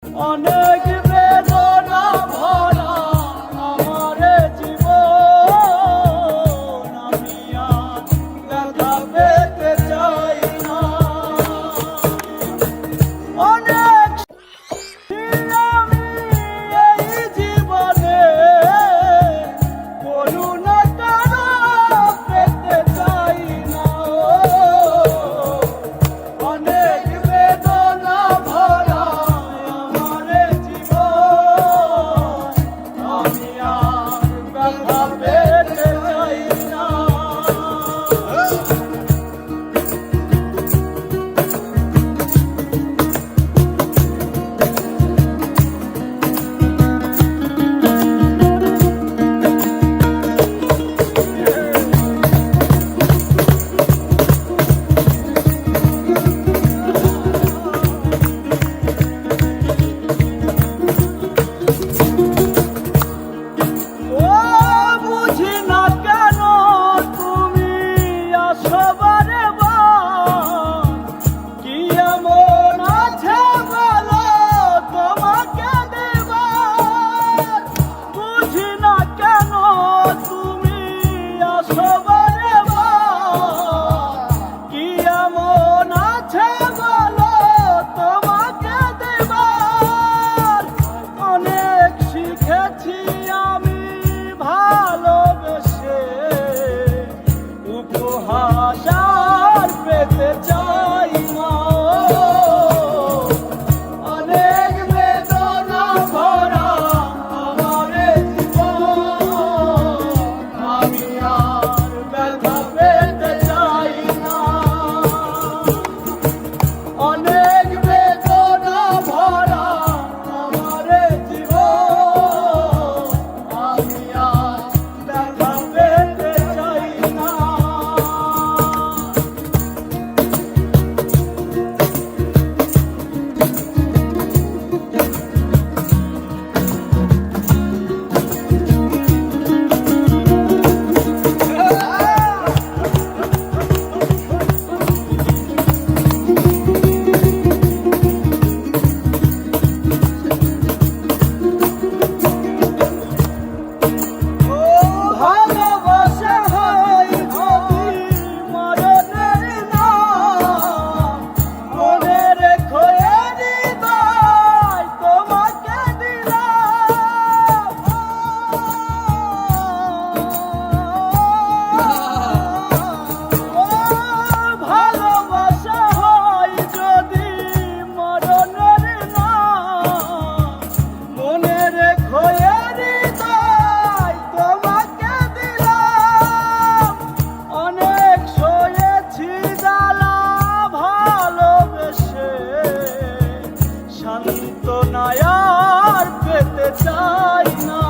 অনেক বেদনা ভরা আমার জীবন, আমি আর ব্যথা পেতে চাই না। অনেক আমি এই জীবনে করুণা কারো পেতে চাই না। অনেক বেদনা ভরা আমার জীবন, আমি আর ব্যথা পেতে চাই না। উপহার পেতে চাই না। অনেক বেদনা ভরা আমার জীবন, আমি আর ব্যথা পেতে চাই না। অনেক বেদনা ভরা আমার জীবন, আমি আর ব্যথা পেতে চাই না। সান্ত্বনা আর পেতে চাই না।